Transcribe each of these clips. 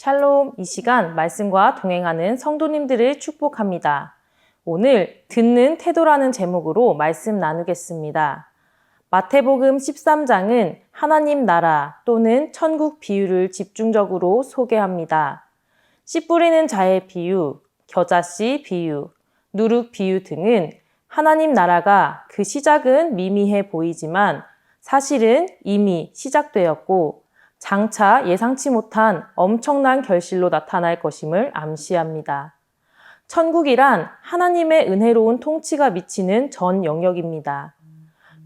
샬롬, 이 시간 말씀과 동행하는 성도님들을 축복합니다. 오늘 듣는 태도라는 제목으로 말씀 나누겠습니다. 마태복음 13장은 하나님 나라 또는 천국 비유를 집중적으로 소개합니다. 씨 뿌리는 자의 비유, 겨자씨 비유, 누룩 비유 등은 하나님 나라가 그 시작은 미미해 보이지만 사실은 이미 시작되었고 장차 예상치 못한 엄청난 결실로 나타날 것임을 암시합니다. 천국이란 하나님의 은혜로운 통치가 미치는 전 영역입니다.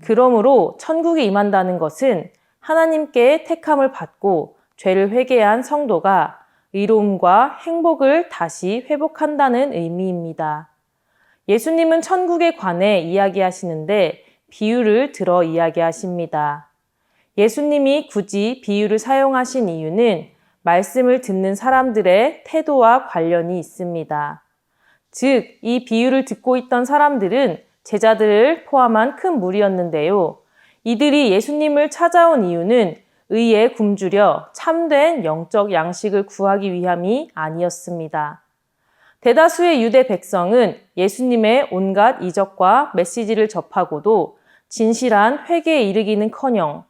그러므로 천국에 임한다는 것은 하나님께 택함을 받고 죄를 회개한 성도가 의로움과 행복을 다시 회복한다는 의미입니다. 예수님은 천국에 관해 이야기하시는데 비유를 들어 이야기하십니다. 예수님이 굳이 비유를 사용하신 이유는 말씀을 듣는 사람들의 태도와 관련이 있습니다. 즉, 이 비유를 듣고 있던 사람들은 제자들을 포함한 큰 무리였는데요. 이들이 예수님을 찾아온 이유는 의에 굶주려 참된 영적 양식을 구하기 위함이 아니었습니다. 대다수의 유대 백성은 예수님의 온갖 이적과 메시지를 접하고도 진실한 회개에 이르기는커녕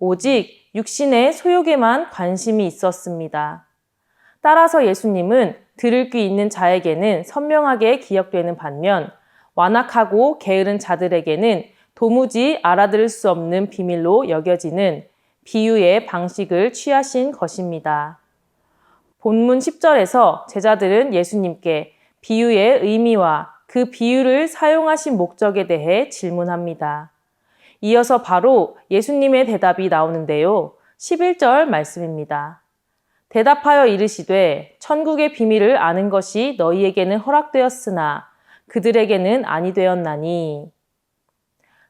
오직 육신의 소욕에만 관심이 있었습니다. 따라서 예수님은 들을 귀 있는 자에게는 선명하게 기억되는 반면 완악하고 게으른 자들에게는 도무지 알아들을 수 없는 비밀로 여겨지는 비유의 방식을 취하신 것입니다. 본문 10절에서 제자들은 예수님께 비유의 의미와 그 비유를 사용하신 목적에 대해 질문합니다. 이어서 바로 예수님의 대답이 나오는데요. 11절 말씀입니다. 대답하여 이르시되 천국의 비밀을 아는 것이 너희에게는 허락되었으나 그들에게는 아니 되었나니.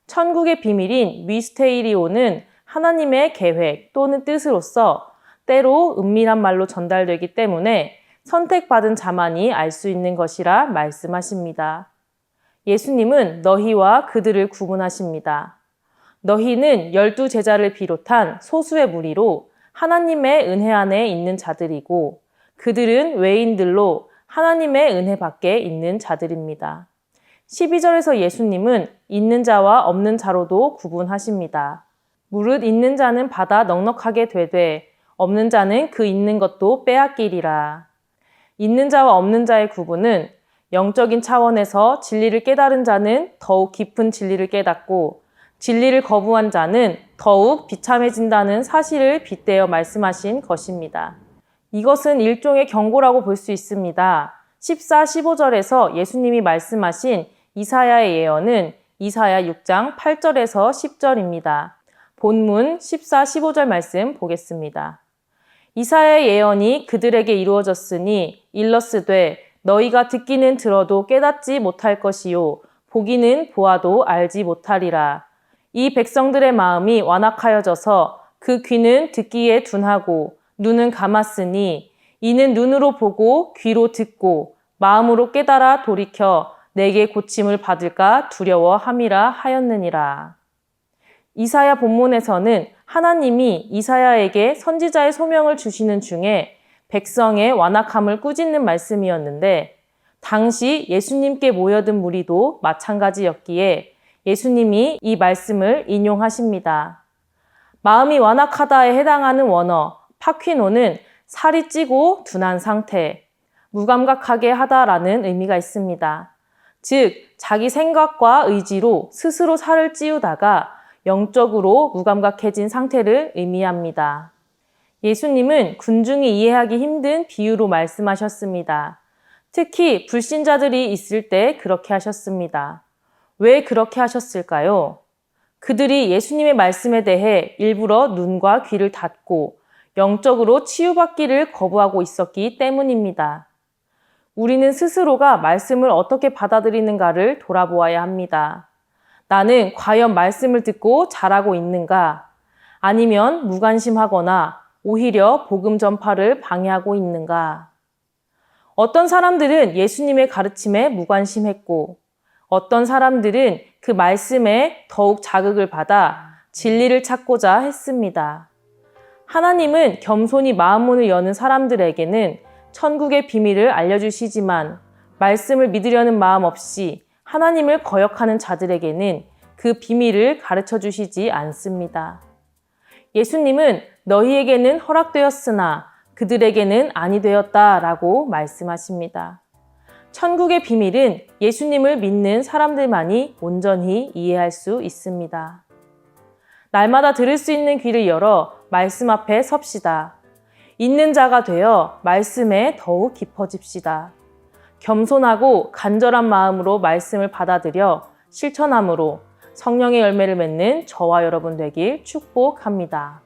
천국의 비밀인 미스테리오는 하나님의 계획 또는 뜻으로서 때로 은밀한 말로 전달되기 때문에 선택받은 자만이 알 수 있는 것이라 말씀하십니다. 예수님은 너희와 그들을 구분하십니다. 너희는 12 제자를 비롯한 소수의 무리로 하나님의 은혜 안에 있는 자들이고 그들은 외인들로 하나님의 은혜 밖에 있는 자들입니다. 12절에서 예수님은 있는 자와 없는 자로도 구분하십니다. 무릇 있는 자는 받아 넉넉하게 되되 없는 자는 그 있는 것도 빼앗기리라. 있는 자와 없는 자의 구분은 영적인 차원에서 진리를 깨달은 자는 더욱 깊은 진리를 깨닫고 진리를 거부한 자는 더욱 비참해진다는 사실을 빗대어 말씀하신 것입니다. 이것은 일종의 경고라고 볼 수 있습니다. 14, 15절에서 예수님이 말씀하신 이사야의 예언은 이사야 6장 8절에서 10절입니다. 본문 14, 15절 말씀 보겠습니다. 이사야의 예언이 그들에게 이루어졌으니 일러스되 너희가 듣기는 들어도 깨닫지 못할 것이요 보기는 보아도 알지 못하리라. 이 백성들의 마음이 완악하여져서 그 귀는 듣기에 둔하고 눈은 감았으니 이는 눈으로 보고 귀로 듣고 마음으로 깨달아 돌이켜 내게 고침을 받을까 두려워함이라 하였느니라. 이사야 본문에서는 하나님이 이사야에게 선지자의 소명을 주시는 중에 백성의 완악함을 꾸짖는 말씀이었는데 당시 예수님께 모여든 무리도 마찬가지였기에 예수님이 이 말씀을 인용하십니다. 마음이 완악하다에 해당하는 원어 파퀴노는 살이 찌고 둔한 상태, 무감각하게 하다라는 의미가 있습니다. 즉, 자기 생각과 의지로 스스로 살을 찌우다가 영적으로 무감각해진 상태를 의미합니다. 예수님은 군중이 이해하기 힘든 비유로 말씀하셨습니다. 특히 불신자들이 있을 때 그렇게 하셨습니다. 왜 그렇게 하셨을까요? 그들이 예수님의 말씀에 대해 일부러 눈과 귀를 닫고 영적으로 치유받기를 거부하고 있었기 때문입니다. 우리는 스스로가 말씀을 어떻게 받아들이는가를 돌아보아야 합니다. 나는 과연 말씀을 듣고 잘하고 있는가? 아니면 무관심하거나 오히려 복음 전파를 방해하고 있는가? 어떤 사람들은 예수님의 가르침에 무관심했고 어떤 사람들은 그 말씀에 더욱 자극을 받아 진리를 찾고자 했습니다. 하나님은 겸손히 마음문을 여는 사람들에게는 천국의 비밀을 알려주시지만 말씀을 믿으려는 마음 없이 하나님을 거역하는 자들에게는 그 비밀을 가르쳐 주시지 않습니다. 예수님은 너희에게는 허락되었으나 그들에게는 아니 되었다라고 말씀하십니다. 천국의 비밀은 예수님을 믿는 사람들만이 온전히 이해할 수 있습니다. 날마다 들을 수 있는 귀를 열어 말씀 앞에 섭시다. 있는 자가 되어 말씀에 더욱 깊어집시다. 겸손하고 간절한 마음으로 말씀을 받아들여 실천함으로 성령의 열매를 맺는 저와 여러분 되길 축복합니다.